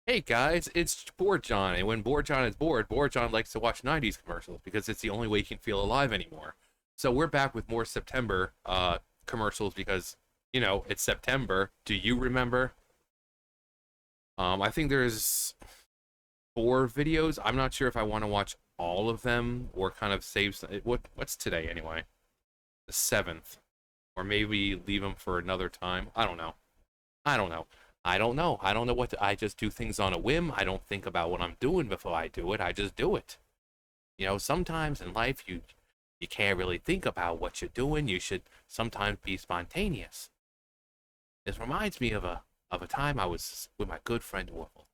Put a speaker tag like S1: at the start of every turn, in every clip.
S1: Hey guys, it's Bored John, and when Bored John is bored, Bored John likes to watch 90s commercials because it's the only way he can feel alive anymore. So we're back with more September commercials because, it's September. Do you remember? I think there's four videos. I'm not sure if I want to watch all of them or kind of save what's today anyway? The 7th. Or maybe leave them for another time. I don't know. I don't know. I don't know. I don't know I just do things on a whim. I don't think about what I'm doing before I do it. I just do it. Sometimes in life you can't really think about what you're doing. You should sometimes be spontaneous. This reminds me of a time I was with my good friend Orville.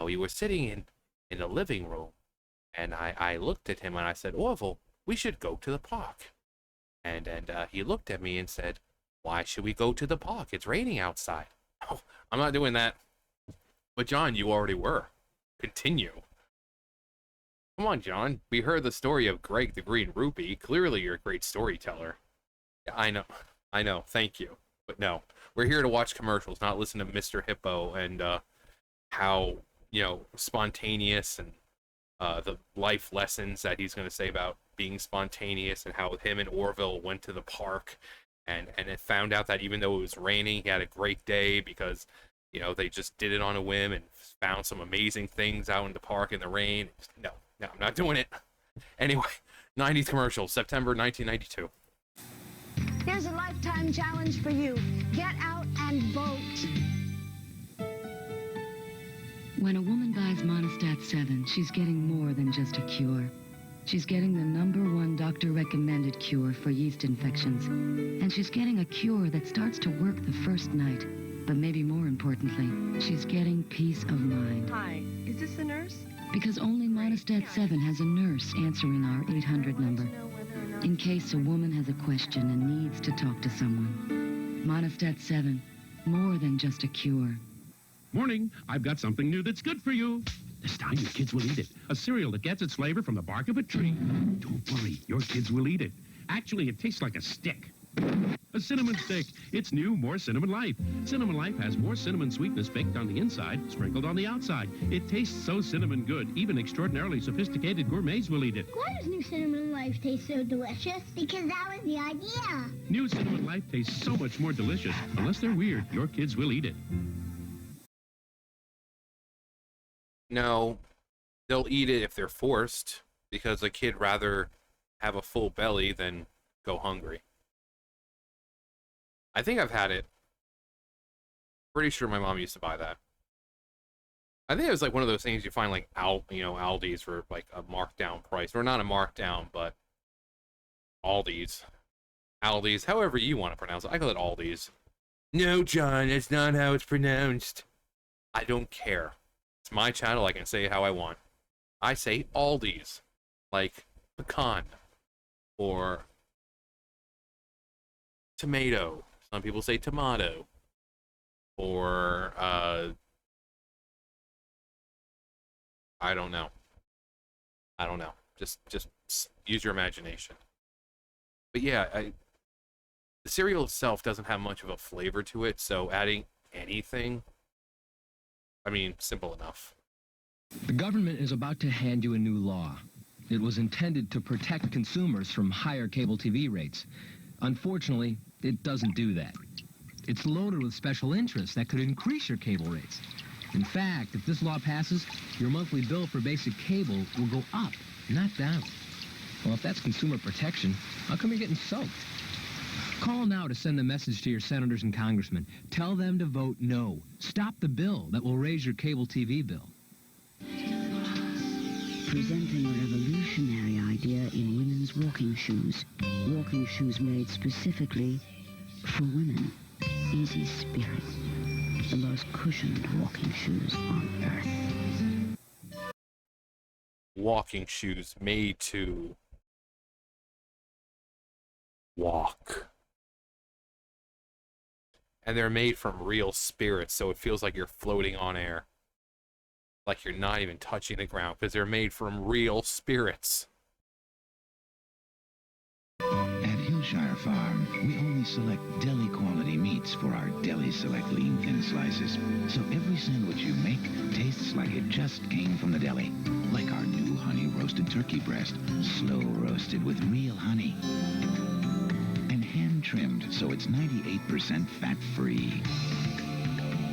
S1: We were sitting in the living room, and I looked at him and I said, Orville, we should go to the park. And he looked at me and said, why should we go to the park? It's raining outside. Oh, I'm not doing that. But John, you already were. Continue. Come on, John. We heard the story of Greg the Green Rupee. Clearly you're a great storyteller. Yeah, I know. I know. Thank you. But no. We're here to watch commercials, not listen to Mr. Hippo and how, spontaneous and the life lessons that he's going to say about being spontaneous and how him and Orville went to the park and it found out that even though it was raining, he had a great day because, they just did it on a whim and found some amazing things out in the park in the rain. No, I'm not doing it. Anyway, 90s commercial, September 1992.
S2: Here's a lifetime challenge for you. Get out and vote.
S3: When a woman buys Monistat 7, she's getting more than just a cure. She's getting the #1 doctor-recommended cure for yeast infections. And she's getting a cure that starts to work the first night. But maybe more importantly, she's getting peace of mind.
S4: Hi, is this the nurse?
S3: Because only Monistat 7 has a nurse answering our 800 number. In case a woman has a question and needs to talk to someone. Monistat 7, more than just a cure.
S5: Morning, I've got something new that's good for you. This time your kids will eat it. A cereal that gets its flavor from the bark of a tree. Don't worry, your kids will eat it. Actually, it tastes like a stick. A cinnamon stick. It's new, more Cinnamon Life. Cinnamon Life has more cinnamon sweetness baked on the inside, sprinkled on the outside. It tastes so cinnamon good, even extraordinarily sophisticated gourmets will eat it.
S6: Why does new Cinnamon Life taste so delicious? Because that was the idea.
S5: New Cinnamon Life tastes so much more delicious. Unless they're weird, your kids will eat it.
S1: No, they'll eat it if they're forced, because a kid rather have a full belly than go hungry. I think I've had it. Pretty sure my mom used to buy that. I think it was like one of those things you find like Aldi's for like a markdown price, or not a markdown, but Aldi's, however you want to pronounce it. I call it Aldi's. No, John, it's not how it's pronounced. I don't care. It's my channel. I can say it how I want. I say Aldi's, like pecan or tomato. Some people say tomato, or I don't know. Just use your imagination. But yeah, the cereal itself doesn't have much of a flavor to it, so adding anything, simple enough.
S7: The government is about to hand you a new law. It was intended to protect consumers from higher cable TV rates. Unfortunately, it doesn't do that. It's loaded with special interests that could increase your cable rates. In fact, if this law passes, your monthly bill for basic cable will go up, not down. Well, if that's consumer protection, how come you're getting soaked? Call now to send a message to your senators and congressmen. Tell them to vote no. Stop the bill that will raise your cable TV bill.
S8: Presenting a revolutionary idea in women's walking shoes. Walking shoes made specifically for women. Easy Spirit. The most cushioned walking shoes on earth.
S1: Walking shoes made to walk. And they're made from real spirits, so it feels like you're floating on air. Like you're not even touching the ground, because they're made from real spirits.
S9: At Hillshire Farm, we only select deli quality meats for our Deli Select lean thin slices. So every sandwich you make tastes like it just came from the deli. Like our new honey roasted turkey breast, slow roasted with real honey. And hand trimmed so it's 98% fat-free.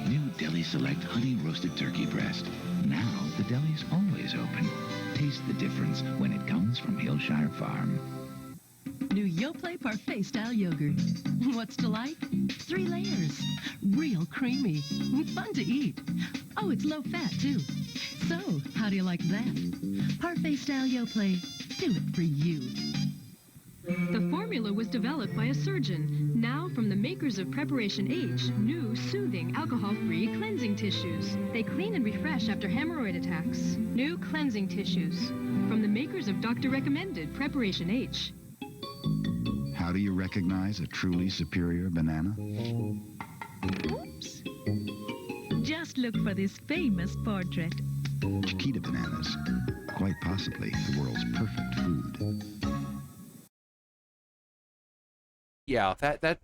S9: New Deli Select honey roasted turkey breast. Now the deli's always open. Taste the difference when it comes from Hillshire Farm.
S4: New Yoplait Parfait style yogurt. What's to like? 3 layers. Real creamy. Fun to eat. Oh, it's low fat too. So, how do you like that? Parfait style Yoplait. Do it for you.
S10: The formula was developed by a surgeon. Now from the makers of Preparation H, new soothing alcohol-free cleansing tissues. They clean and refresh after hemorrhoid attacks. New cleansing tissues. From the makers of Doctor Recommended Preparation H.
S9: How do you recognize a truly superior banana?
S4: Oops. Just look for this famous portrait.
S9: Chiquita bananas. Quite possibly the world's perfect food.
S1: Yeah, that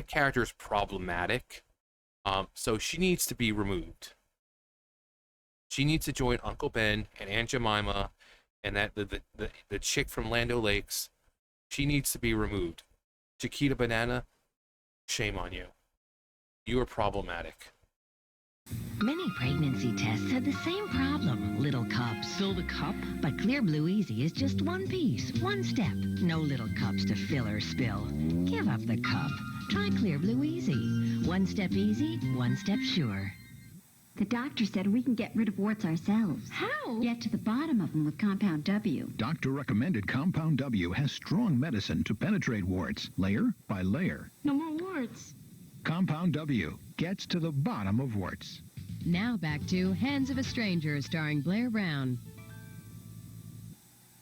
S1: character is problematic. So she needs to be removed. She needs to join Uncle Ben and Aunt Jemima and that the chick from Land O'Lakes. She needs to be removed. Chiquita Banana, shame on you. You are problematic.
S11: Many pregnancy tests had the same problem. Little cups. Fill the cup? But Clear Blue Easy is just one piece, one step. No little cups to fill or spill. Give up the cup. Try Clear Blue Easy. One step easy, one step sure.
S12: The doctor said we can get rid of warts ourselves.
S10: How?
S12: Get to the bottom of them with Compound W.
S5: Doctor recommended Compound W has strong medicine to penetrate warts, layer by layer.
S10: No more warts.
S5: Compound W gets to the bottom of warts.
S13: Now back to Hands of a Stranger, starring Blair Brown.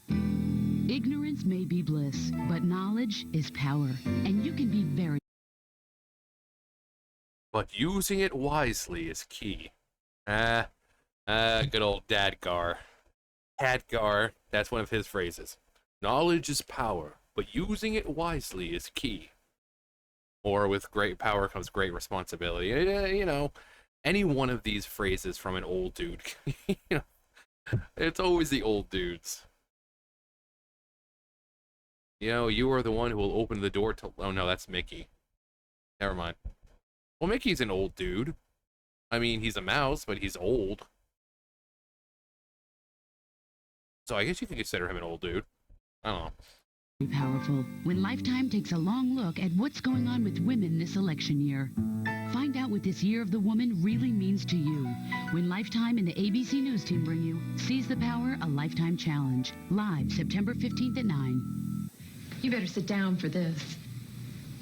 S3: Ignorance may be bliss, but knowledge is power, and you can be very...
S1: But using it wisely is key. Good old Dadgar. Dadgar, that's one of his phrases. Knowledge is power, but using it wisely is key. Or with great power comes great responsibility. You know, any one of these phrases from an old dude. You know, it's always the old dudes. You know, you are the one who will open the door to... Oh no, that's Mickey. Never mind. Well, Mickey's an old dude. I mean, he's a mouse, but he's old. So I guess you can consider him an old dude. I don't know.
S3: Powerful when Lifetime takes a long look at what's going on with women this election year. Find out what this Year of the Woman really means to you when Lifetime and the ABC News team bring you Seize the Power, a Lifetime Challenge. Live September 15th at 9.
S10: You better sit down for this.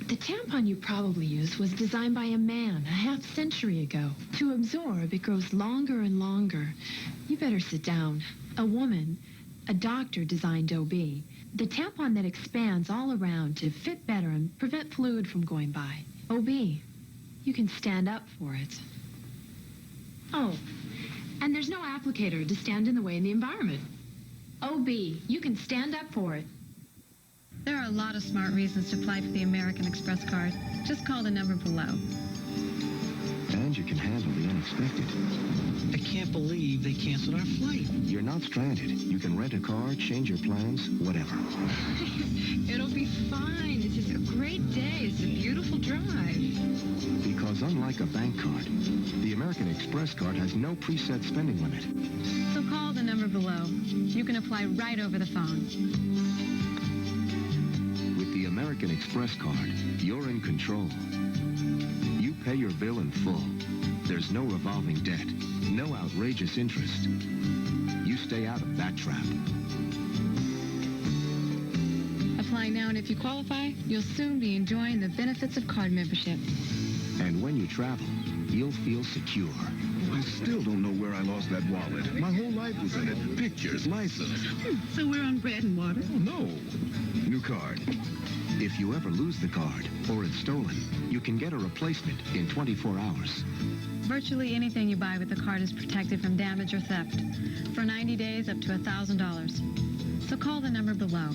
S10: The tampon you probably used was designed by a man a half-century ago. To absorb, it grows longer and longer. You better sit down. A woman, a doctor designed OB. The tampon that expands all around to fit better and prevent fluid from going by. OB. You can stand up for it. Oh, and there's no applicator to stand in the way in the environment. OB. You can stand up for it.
S14: There are a lot of smart reasons to apply for the American Express card. Just call the number below.
S9: And you can handle the unexpected.
S15: I can't believe they canceled our flight.
S9: You're not stranded. You can rent a car, change your plans, whatever.
S14: It'll be fine. It's just a great day. It's a beautiful drive.
S9: Because unlike a bank card, the American Express card has no preset spending limit.
S14: So call the number below. You can apply right over the phone.
S9: With the American Express card, you're in control. You pay your bill in full. There's no revolving debt, no outrageous interest. You stay out of that trap.
S14: Apply now, and if you qualify, you'll soon be enjoying the benefits of card membership.
S9: And when you travel, you'll feel secure.
S16: I still don't know where I lost that wallet. My whole life was in it. Pictures, license.
S4: So we're on bread and water?
S16: Oh, no. New card.
S9: If you ever lose the card or it's stolen, you can get a replacement in 24 hours.
S14: Virtually anything you buy with the card is protected from damage or theft. For 90 days, up to $1,000. So call the number below.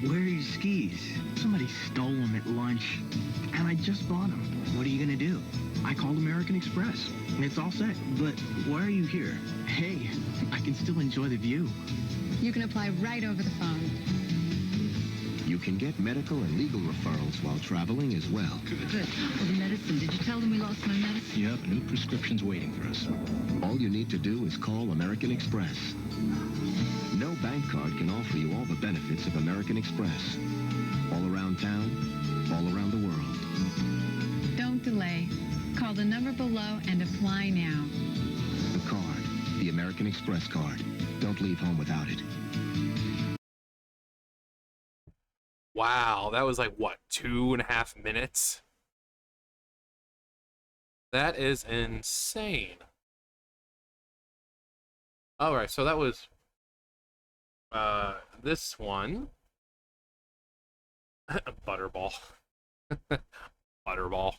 S15: Where are your skis? Somebody stole them at lunch, and I just bought them. What are you gonna do? I called American Express, and it's all set. But why are you here? Hey, I can still enjoy the view.
S14: You can apply right over the phone.
S17: You can get medical and legal referrals while traveling as well.
S3: Good. Well, the medicine. Did you tell them we lost my medicine?
S5: Yep, a new prescription's waiting for us.
S17: All you need to do is call American Express. No bank card can offer you all the benefits of American Express. All around town, all around the world.
S14: Don't delay. Call the number below and apply now.
S17: The card, the American Express card. Don't leave home without it.
S1: Wow, that was like, what, 2.5 minutes? That is insane. Alright, so that was this one. Butterball. Butterball.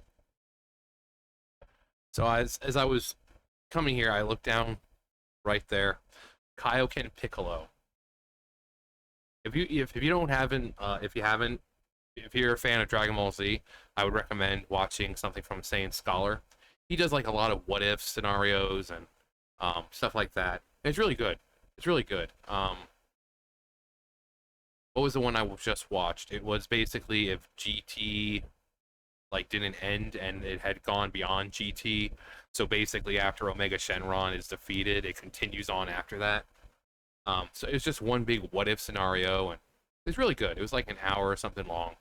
S1: So as I was coming here, I looked down right there. Kaioken Piccolo. If you're a fan of Dragon Ball Z, I would recommend watching something from Saiyan Scholar. He does like a lot of what if scenarios and stuff like that. It's really good. It's really good. What was the one I just watched? It was basically if GT like didn't end and it had gone beyond GT. So basically after Omega Shenron is defeated, it continues on after that. So it was just one big what if scenario, and it's really good. It was like an hour or something long.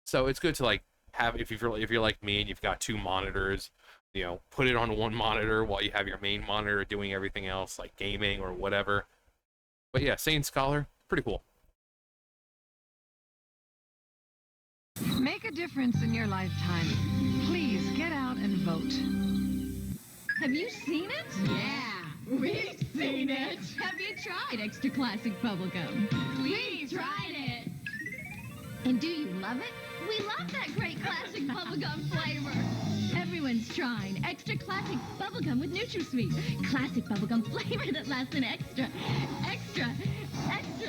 S1: So it's good to like have, if you're like me and you've got 2 monitors, you know, put it on one monitor while you have your main monitor doing everything else like gaming or whatever. But yeah, Saiyan Scholar, pretty cool.
S13: Make a difference in your lifetime. Please get out and vote.
S12: Have you seen it?
S13: Yeah, we've seen it.
S12: Have you tried extra classic bubblegum?
S13: We've tried it.
S12: And do you love it? We love that great classic bubblegum flavor. Everyone's trying extra classic bubblegum with NutraSweet. Classic bubblegum flavor that lasts an extra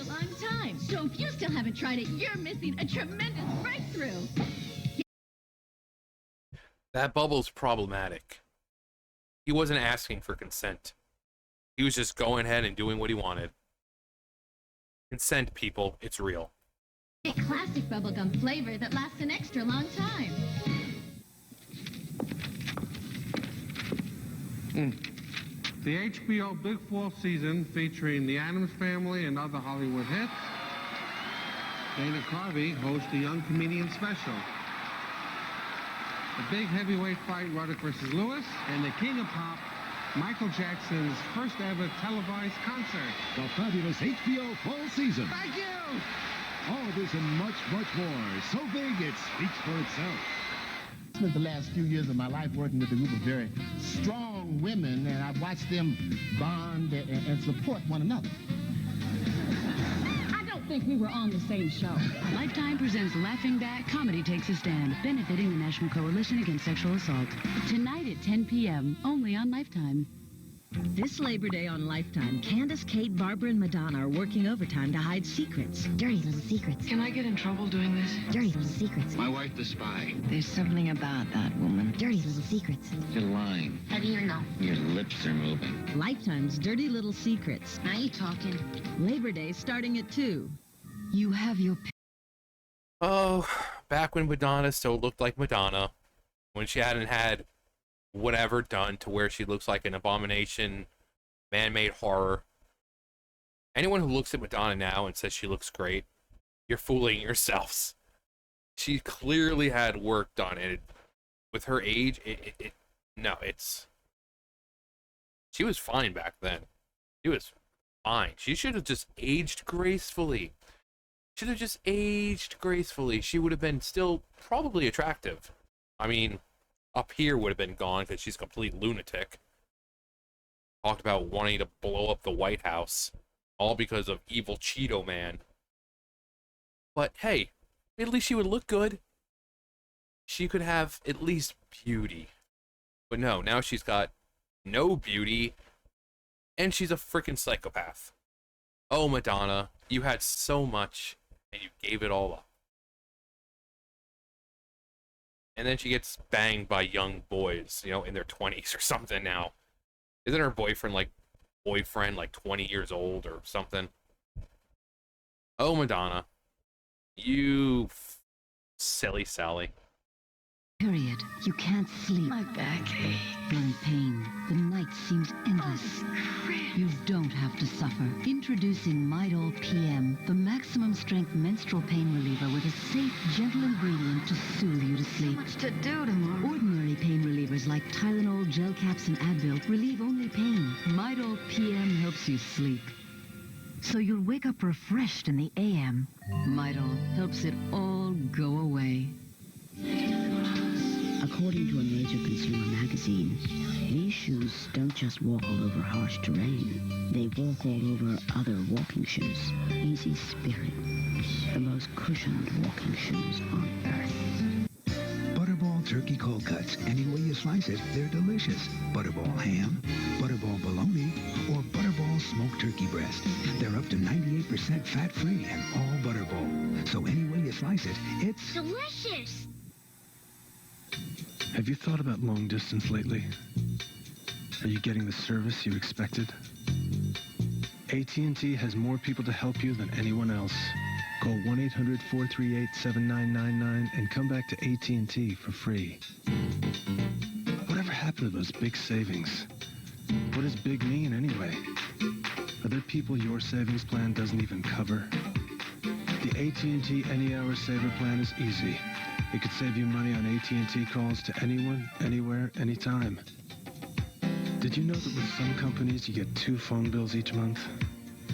S12: long time. So if you still haven't tried it, you're missing a tremendous breakthrough.
S1: That Bubble's problematic. He wasn't asking for consent. He was just going ahead and doing what he wanted. Consent, people, it's real.
S12: A classic bubblegum flavor that lasts an extra long time.
S18: The HBO Big Fall season featuring the Addams Family and other Hollywood hits. Dana Carvey hosts the Young Comedian Special. The big heavyweight fight, Ruddock versus Lewis, and the King of Pop, Michael Jackson's first ever televised concert.
S16: The fabulous HBO fall season.
S18: Thank you!
S16: All of this and much, much more. So big, it speaks for itself.
S19: I spent the last few years of my life working with a group of very strong women, and I've watched them bond and support one another.
S12: I don't think we were on the same show.
S3: Lifetime presents Laughing Back Comedy Takes a Stand, benefiting the National Coalition Against Sexual Assault. Tonight at 10 p.m., only on Lifetime.
S11: This Labor Day on Lifetime, Candace, Kate, Barbara, and Madonna are working overtime to hide secrets. Dirty little secrets.
S4: Can I get in trouble doing this?
S11: Dirty little secrets.
S9: My wife, the spy.
S11: There's something about that woman. Dirty little secrets.
S9: You're lying.
S12: How do you know?
S9: Your lips are moving.
S11: Lifetime's Dirty Little Secrets.
S12: Now you talking.
S11: Labor Day starting at 2.
S3: You have your...
S1: Oh, back when Madonna still looked like Madonna, when she hadn't had whatever done to where she looks like an abomination, man-made horror. Anyone who looks at Madonna now and says she looks great, you're fooling yourselves. She clearly had work done, and with her age, she was fine back then. She was fine. She should have just aged gracefully. She would have been still probably attractive. I mean, up here would have been gone because she's a complete lunatic. Talked about wanting to blow up the White House, all because of evil Cheeto Man. But hey, at least she would look good. She could have at least beauty. But no, now she's got no beauty, and she's a freaking psychopath. Oh, Madonna, you had so much, and you gave it all up. and then she gets banged by young boys, you know, in their 20s or something now. Isn't her boyfriend like 20 years old or something? Oh, Madonna. You silly Sally.
S8: Period. You can't sleep.
S10: My back aches.
S8: You're in pain. The night seems endless. You don't have to suffer. Introducing Midol PM, the maximum strength menstrual pain reliever with a safe, gentle ingredient to soothe you to sleep.
S10: Much to do tomorrow.
S8: Ordinary pain relievers like Tylenol, gel caps, and Advil relieve only pain. Midol PM helps you sleep, so you'll wake up refreshed in the AM. Midol helps it all go away. According to a major consumer magazine, these shoes don't just walk all over harsh terrain. They walk all over other walking shoes. Easy Spirit, the most cushioned walking shoes on earth.
S9: Butterball turkey cold cuts. Any way you slice it, they're delicious. Butterball ham, Butterball bologna, or Butterball smoked turkey breast. They're up to 98% fat-free and all Butterball. So any way you slice it, it's
S6: delicious.
S15: Have you thought about long distance lately? Are you getting the service you expected? AT&T has more people to help you than anyone else. Call 1-800-438-7999 and come back to AT&T for free. Whatever happened to those big savings? What does big mean anyway? Are there people your savings plan doesn't even cover? The AT&T Any Hour Saver plan is easy. It could save you money on AT&T calls to anyone, anywhere, anytime. Did you know that with some companies you get 2 phone bills each month?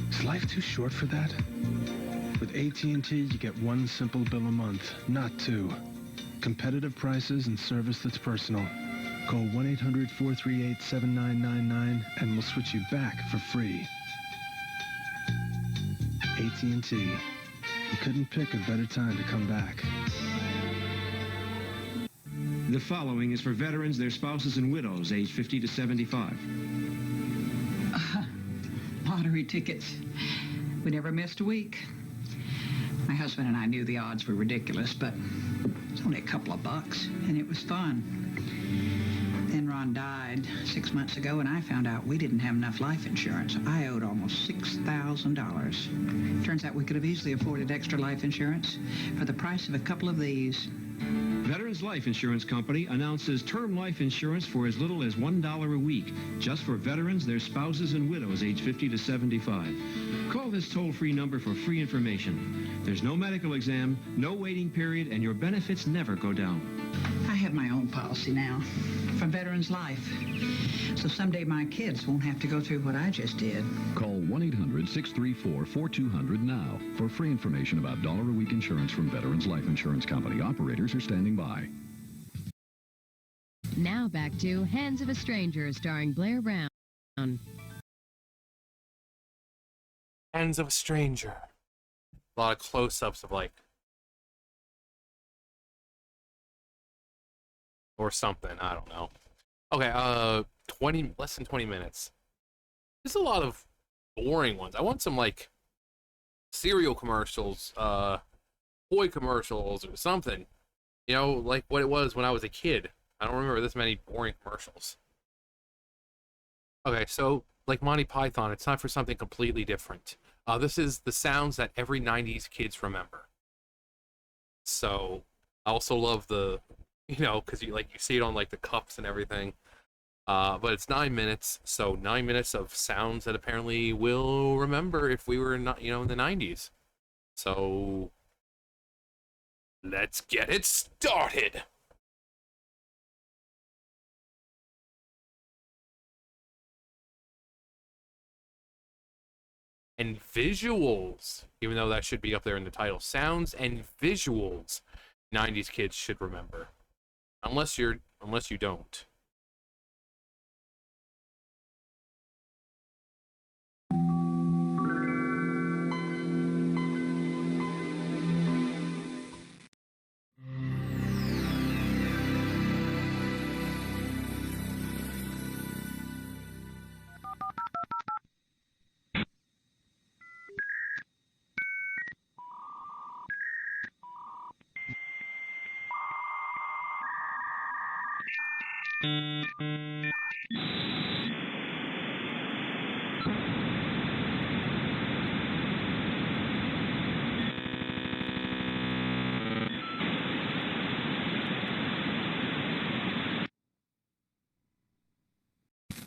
S15: Is life too short for that? With AT&T, you get 1 simple bill a month, not 2. Competitive prices and service that's personal. Call 1-800-438-7999 and we'll switch you back for free. AT&T. You couldn't pick a better time to come back.
S20: The following is for veterans, their spouses, and widows aged 50 to 75.
S21: Lottery tickets. We never missed a week. My husband and I knew the odds were ridiculous, but it's only a couple of bucks, and it was fun. Then Ron died 6 months ago, and I found out we didn't have enough life insurance. I owed almost $6,000. Turns out we could have easily afforded extra life insurance for the price of a couple of these.
S20: Veterans Life Insurance Company announces term life insurance for as little as $1 a week, just for veterans, their spouses, and widows aged 50 to 75. Call this toll-free number for free information. There's no medical exam, no waiting period, and your benefits never go down.
S21: I have my own policy now from Veterans Life, so someday my kids won't have to go through what I just did.
S22: Call 1-800-634-4200 now for free information about $1 a week insurance from Veterans Life Insurance Company. Operators are standing by.
S4: Now back to Hands of a Stranger, starring Blair Brown.
S1: Hands of a Stranger. A lot of close-ups of like, or something. I don't know. Okay, less than 20 minutes. There's a lot of boring ones. I want some like cereal commercials, toy commercials or something. You know, like what it was when I was a kid. I don't remember this many boring commercials. Okay, so like Monty Python, it's time for something completely different. This is the sounds that every 90s kids remember. So I also love the, you know, because you see it on like the cups and everything. But it's 9 minutes, so 9 minutes of sounds that apparently we'll remember if we were not, you know, in the 90s. So let's get it started. And visuals, even though that should be up there in the title. Sounds and visuals 90s kids should remember. Unless you don't.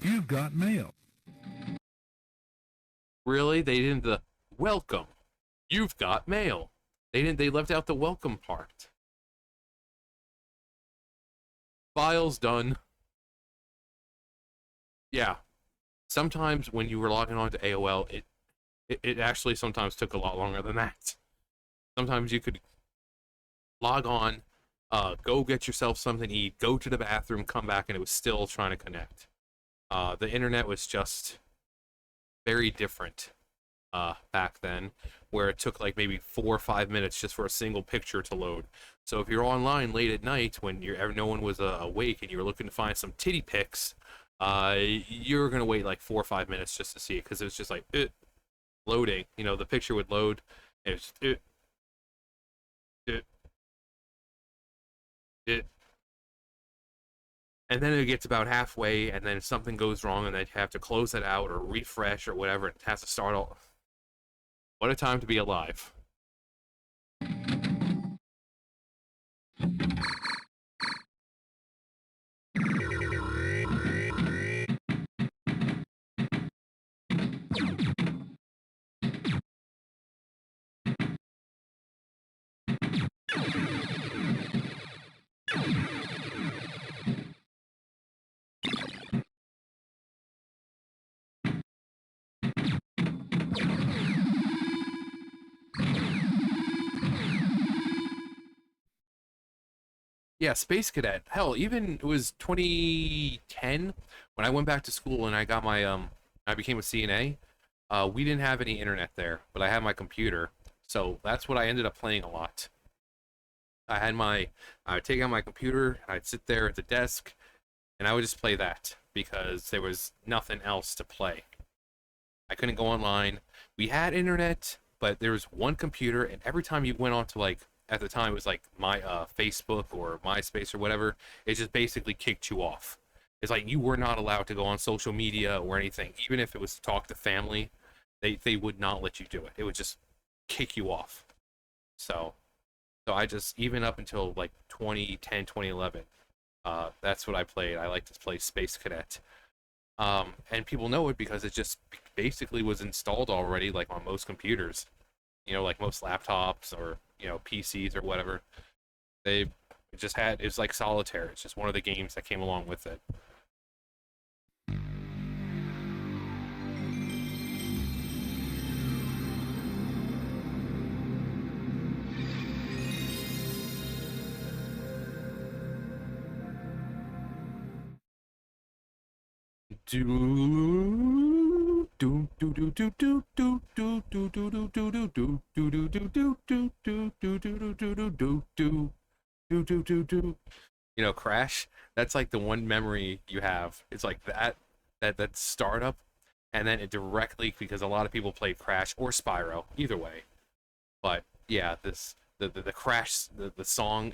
S2: You've got mail.
S1: Really? They didn't the welcome. You've got mail. They left out the welcome part. Files done. Yeah. Sometimes when you were logging on to AOL, it actually sometimes took a lot longer than that. Sometimes you could log on, go get yourself something to eat, go to the bathroom, come back, and it was still trying to connect. The internet was just very different back then, where it took like maybe 4 or 5 minutes just for a single picture to load. So if you're online late at night when no one was awake and you were looking to find some titty pics, you're gonna wait like 4 or 5 minutes just to see it, because it was just like loading. You know, the picture would load, and it's and then it gets about halfway, and then something goes wrong, and then you have to close it out or refresh or whatever. It has to start all. What a time to be alive. Yeah, Space Cadet. Hell, even it was 2010 when I went back to school and I got my I became a CNA. We didn't have any internet there, but I had my computer, so that's what I ended up playing a lot. I would take out my computer, I'd sit there at the desk, and I would just play that because there was nothing else to play. I couldn't go online. We had internet, but there was one computer, and every time you went on to, like, at the time it was like my Facebook or MySpace or whatever, it just basically kicked you off. It's like you were not allowed to go on social media or anything. Even if it was to talk to family, they would not let you do it. It would just kick you off. So I just, even up until like 2010, 2011, that's what I played. I like to play Space Cadet. And people know it because it just basically was installed already, like on most computers. You know, like most laptops or, you know, PCs or whatever. It was like Solitaire. It's just one of the games that came along with it. You know, Crash, that's like the one memory you have. It's like that startup, and then it directly, because a lot of people played Crash or Spyro, either way. But yeah, the Crash, the song.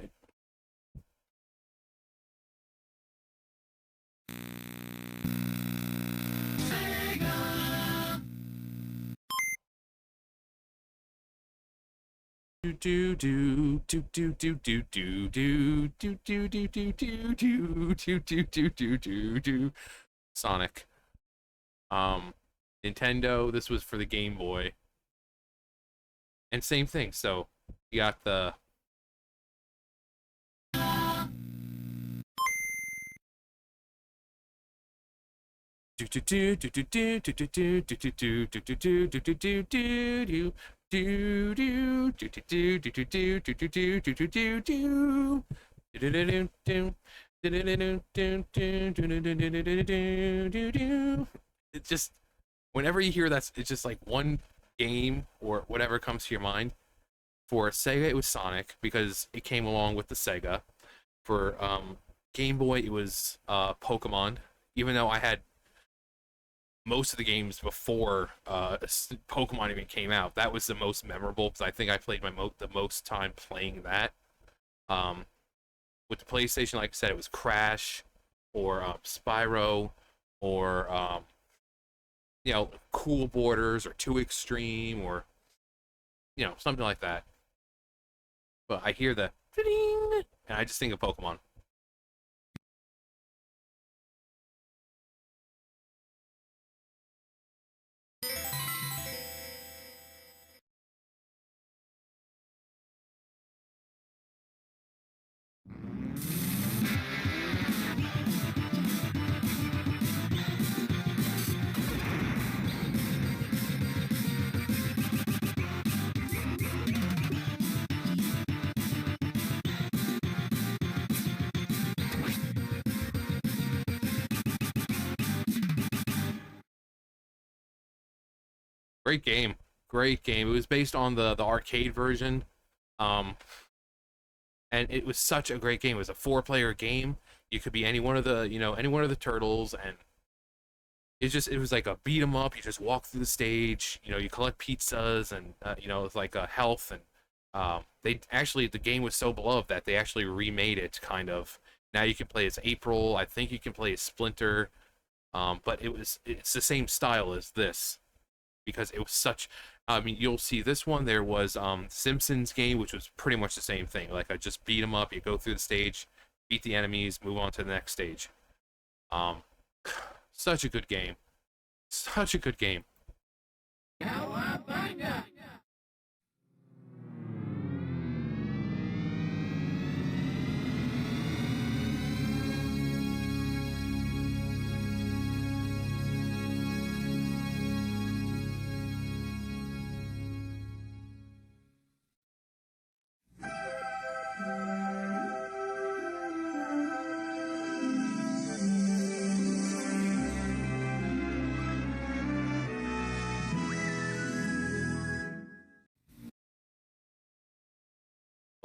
S1: Sonic. Nintendo, this was for the Game Boy. And same thing, so you got the it's just, whenever you hear that, it's just like one game or whatever comes to your mind. For Sega, it was Sonic because it came along with the Sega. For Game Boy, it was Pokemon. Even though I had most of the games before Pokemon even came out, that was the most memorable because I think I played the most time playing that. With the PlayStation, like I said, it was Crash or Spyro, or you know, Cool Borders, or Too Extreme, or you know, something like that. But I hear the ding, and I just think of Pokemon. Great game. Great game. It was based on the arcade version. And it was such a great game. It was a 4-player game. You could be any one of the, you know, any one of the turtles, and it was like a beat 'em up. You just walk through the stage, you know, you collect pizzas, and you know, it's like a health, and the game was so beloved that they actually remade it, kind of. Now you can play as April. I think you can play as Splinter. But it's the same style as this, because it was such, I mean, you'll see this one. There was Simpsons game, which was pretty much the same thing. Like, I just beat 'em up, you go through the stage, beat the enemies, move on to the next stage. Such a good game. Such a good game.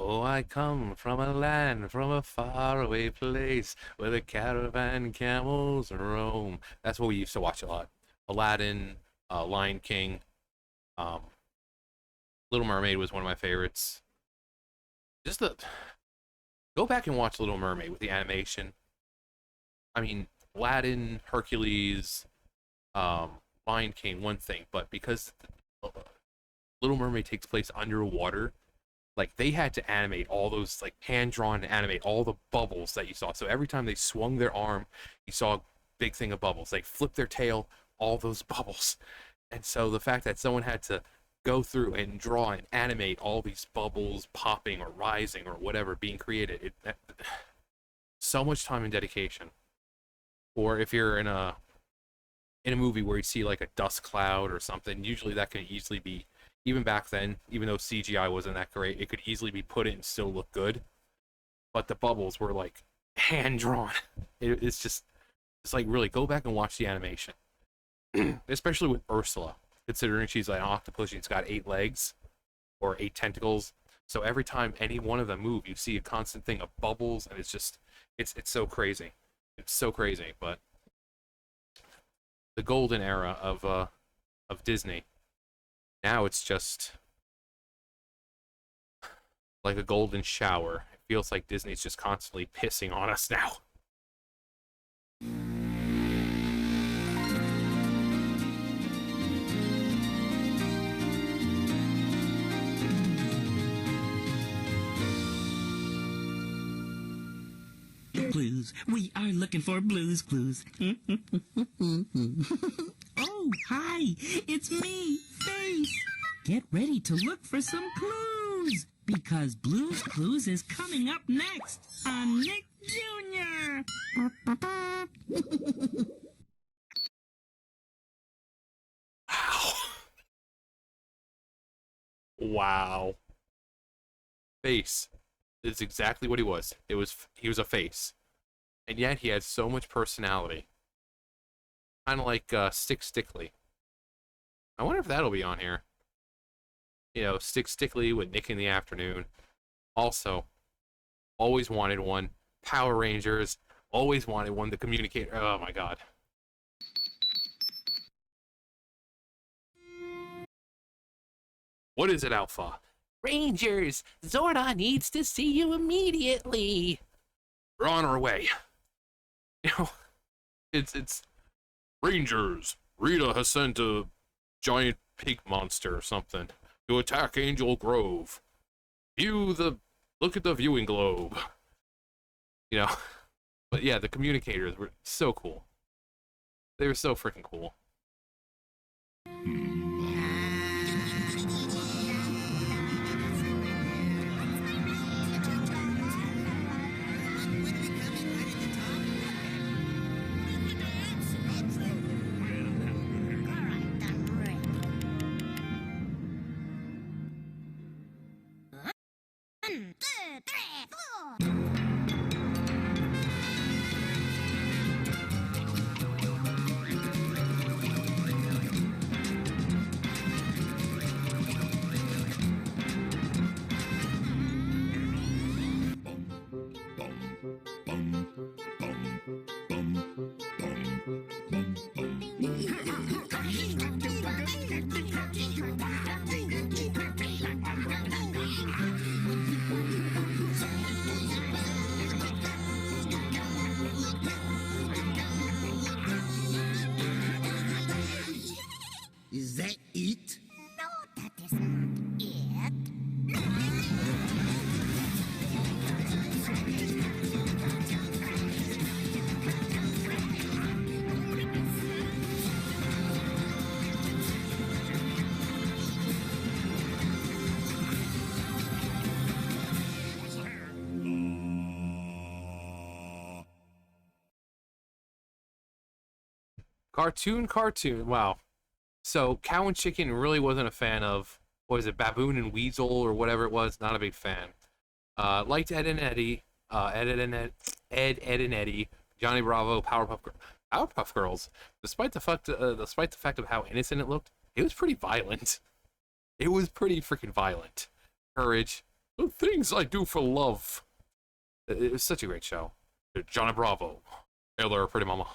S1: Oh, I come from a land, from a faraway place, where the caravan camels roam. That's what we used to watch a lot. Aladdin, Lion King, Little Mermaid was one of my favorites. Go back and watch Little Mermaid with the animation. I mean, Aladdin, Hercules, Lion King, one thing, but because Little Mermaid takes place underwater, like, they had to animate all those, like, hand-drawn, animate all the bubbles that you saw. So every time they swung their arm, you saw a big thing of bubbles. They flipped their tail, all those bubbles. And so the fact that someone had to go through and draw and animate all these bubbles popping or rising or whatever being created, so much time and dedication. Or if you're in a movie where you see like a dust cloud or something, usually that can easily be, even back then, even though CGI wasn't that great, it could easily be put in and still look good. But the bubbles were like hand drawn. It's like, really, go back and watch the animation. Especially with Ursula, considering she's like an octopus, she's got 8 legs or 8 tentacles. So every time any one of them move, you see a constant thing of bubbles, and it's so crazy. It's so crazy. But the golden era of Disney. Now it's just like a golden shower. It feels like Disney's just constantly pissing on us now.
S2: Blues. We are looking for Blues Clues. Oh, hi. It's me, Face. Get ready to look for some clues, because Blues Clues is coming up next on Nick Jr.
S1: Wow. Face is exactly what he was. He was a face. And yet he had so much personality. Kind of like Stick Stickly. I wonder if that'll be on here. You know, Stick Stickly with Nick in the Afternoon. Also, always wanted one. Power Rangers. Always wanted one. The Communicator. Oh my god. What is it, Alpha?
S7: Rangers, Zordon needs to see you immediately.
S1: We're on our way. You know, it's Rangers. Rita has sent a giant pig monster or something to attack Angel Grove. Look at the viewing globe. You know, but yeah, the communicators were so cool. They were so freaking cool.
S2: Is that it?
S6: No, that is not it.
S1: Cartoon. Wow. So Cow and Chicken really wasn't a fan of, what was it, Baboon and Weasel or whatever it was. Not a big fan. Liked Ed and Eddie, Ed and Eddie, Johnny Bravo, Powerpuff Girls. Despite the fact of how innocent it looked, it was pretty violent. It was pretty freaking violent. Courage, the things I do for love. It was such a great show. Johnny Bravo, hey there, pretty mama.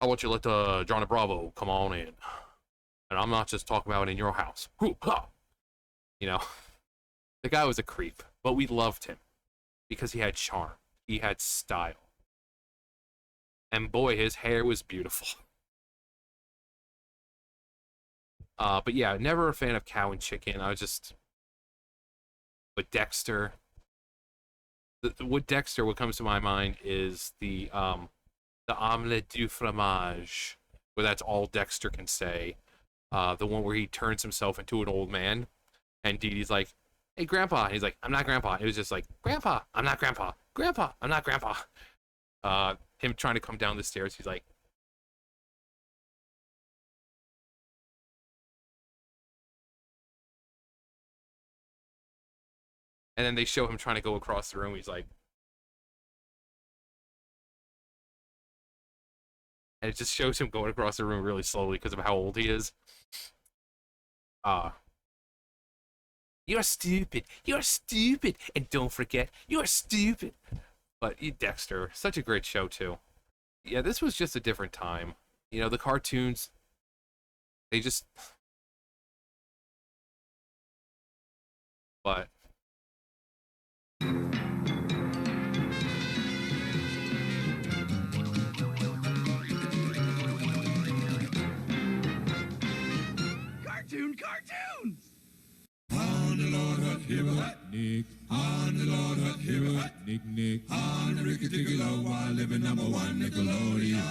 S1: How about you let Johnny Bravo come on in? And I'm not just talking about in your house. You know, the guy was a creep, but we loved him because he had charm. He had style. And boy, his hair was beautiful. But yeah, never a fan of Cow and Chicken. I was just... But Dexter... With Dexter, what comes to my mind is the omelette du fromage, where that's all Dexter can say. The one where he turns himself into an old man, and Dee Dee's like, "Hey, Grandpa." And he's like, "I'm not Grandpa." It was just like, "Grandpa, I'm not Grandpa. Grandpa, I'm not Grandpa." Him trying to come down the stairs, he's like, and then they show him trying to go across the room. He's like, and it just shows him going across the room really slowly because of how old he is. You're stupid. You're stupid. And don't forget, you're stupid. But Dexter, such a great show, too. Yeah, this was just a different time. You know, the cartoons, they just... But...
S2: Cartoons!
S5: On the Lord hut, hear what? Nick. On the Lord hut, hear what? Nick, Nick. On the Ricky Ticky Low, while living #1 Nickelodeon.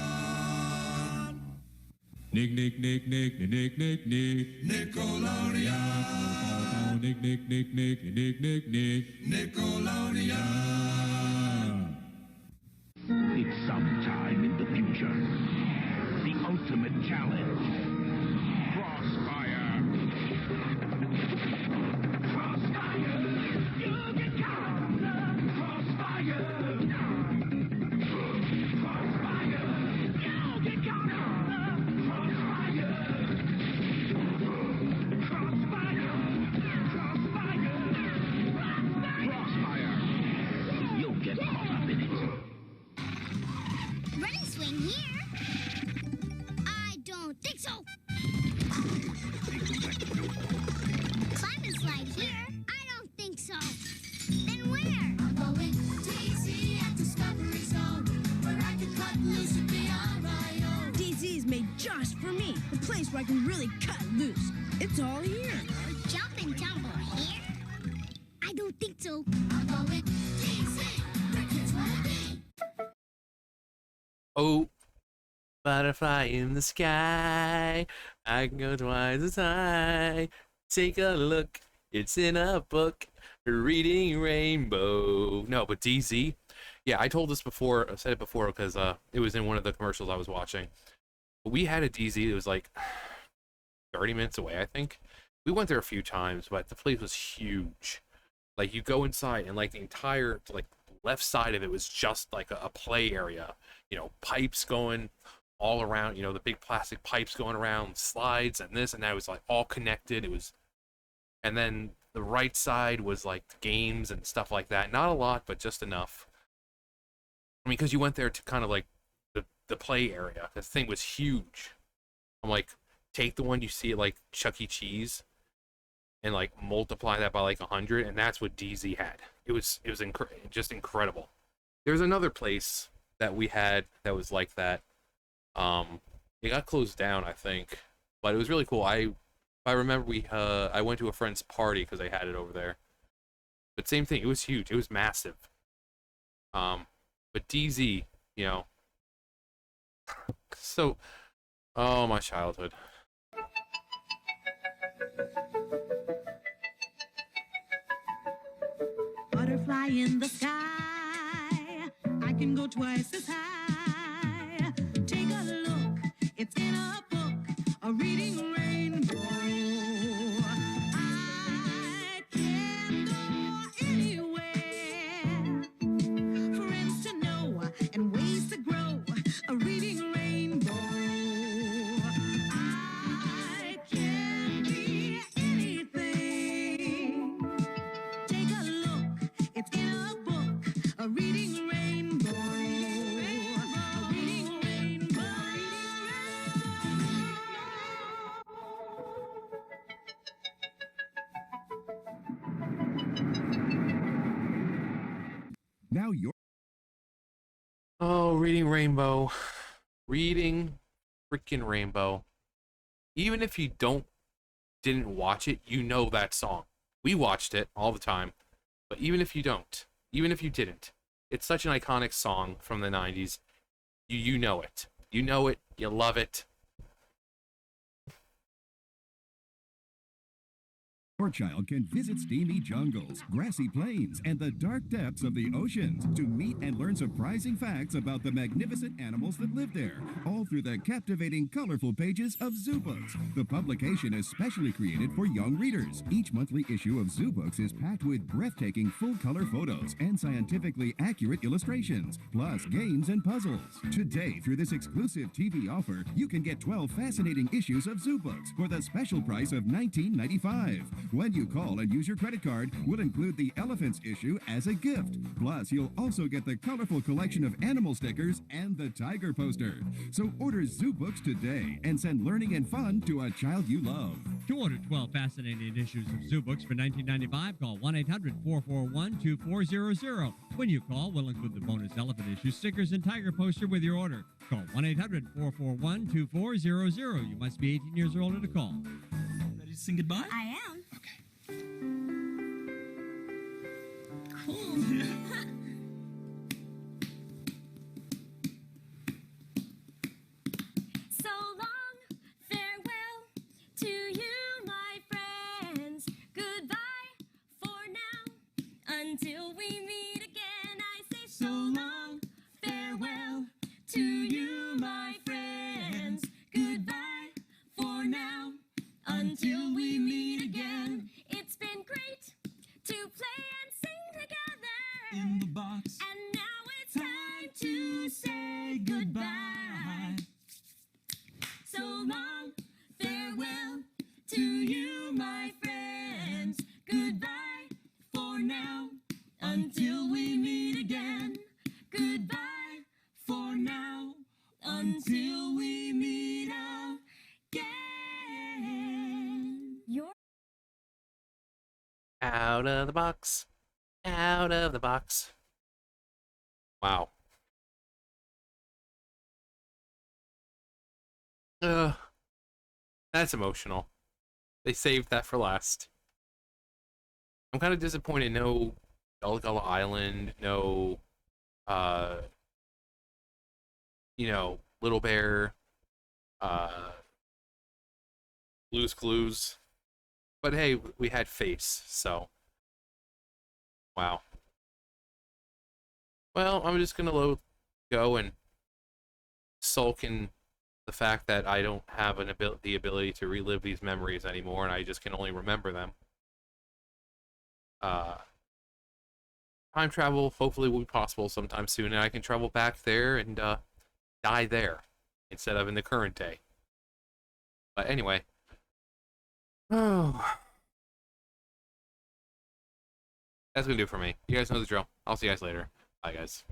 S5: Nick, Nick, Nick, Nick, Nick, Nick, Nick. Nickelodeon. Nick, Nick, Nick, Nick, Nick, Nick, Nick. Nickelodeon.
S9: It's sometime in the future. The ultimate challenge. Crossfire. Crossfire. You get caught. Crossfire. Crossfire. You get caught. Crossfire. Crossfire. Crossfire. You'll get caught up in it.
S6: Running swing here? I don't think so. Climb and slide here? I don't think so. Then where? I'm going to TC at Discovery Zone, where
S7: just for me. The place where I can really cut loose. It's all here.
S6: Jump and tumble here? I don't think so.
S1: Oh, butterfly in the sky. I can go twice as high. Take a look. It's in a book. Reading Rainbow. No, but DZ. Yeah, I told this before. I said it before because it was in one of the commercials I was watching. But we had a DZ that was like 30 minutes away, I think. We went there a few times, but the place was huge. Like, you go inside and like the entire like left side of it was just like a play area. You know, pipes going all around. You know, the big plastic pipes going around, slides and this and that. It was like all connected. It was, and then the right side was like games and stuff like that. Not a lot, but just enough. I mean, because you went there to kind of like the play area. The thing was huge. I'm like, take the one you see at like Chuck E. Cheese and like multiply that by like 100, and that's what DZ had. It was just incredible. There's another place that we had that was like that. It got closed down, I think, but it was really cool. I remember I went to a friend's party because they had it over there. But same thing, it was huge. It was massive. But DZ, you know. So, oh, my childhood.
S7: Butterfly in the sky. I can go twice as high. Take a look. It's in a book. A reading rainbow. I can go anywhere. Friends to know and ways to grow. A reading rainbow. I can be anything. Take a look. It's in a book. A reading rainbow. A reading rainbow.
S14: Now you're...
S1: Oh, Reading Rainbow. Reading freaking Rainbow. Even if you didn't watch it, you know that song. We watched it all the time. But even if you don't, even if you didn't, it's such an iconic song from the 90s. You know it. You know it. You love it.
S14: Your child can visit steamy jungles, grassy plains, and the dark depths of the oceans to meet and learn surprising facts about the magnificent animals that live there, all through the captivating, colorful pages of Zoo Books. The publication is specially created for young readers. Each monthly issue of Zoo Books is packed with breathtaking full-color photos and scientifically accurate illustrations, plus games and puzzles. Today, through this exclusive TV offer, you can get 12 fascinating issues of Zoo Books for the special price of $19.95. When you call and use your credit card, we'll include the Elephants issue as a gift. Plus, you'll also get the colorful collection of animal stickers and the tiger poster. So order Zoo Books today and send learning and fun to a child you love.
S23: To order 12 fascinating issues of Zoo Books for $19.95, call 1-800-441-2400. When you call, we'll include the bonus elephant issue, stickers, and tiger poster with your order. Call 1-800-441-2400. You must be 18 years or older to call.
S2: Ready to sing goodbye?
S7: I am.
S2: Cool.
S12: So long, farewell to you, my friends. Goodbye for now, until we meet again. I say so long, farewell to you, my friends. Goodbye for now, until we meet again. It's been great to play and sing together
S2: In the box.
S12: and now it's time to say goodbye. So long, farewell to you, my friends. Goodbye for now, until we meet again. Goodbye for now, until we meet again. You're
S1: Out of the box. Out of the box. Wow. That's emotional. They saved that for last. I'm kind of disappointed. No Gullah Gullah Island. No, Little Bear. Blue's Clues. But hey, we had Face, so. Wow. Well, I'm just gonna go and sulk in the fact that I don't have the ability to relive these memories anymore, and I just can only remember them. Time travel hopefully will be possible sometime soon, and I can travel back there and die there instead of in the current day. But anyway. Oh. That's gonna do it for me. You guys know the drill. I'll see you guys later. Bye, guys.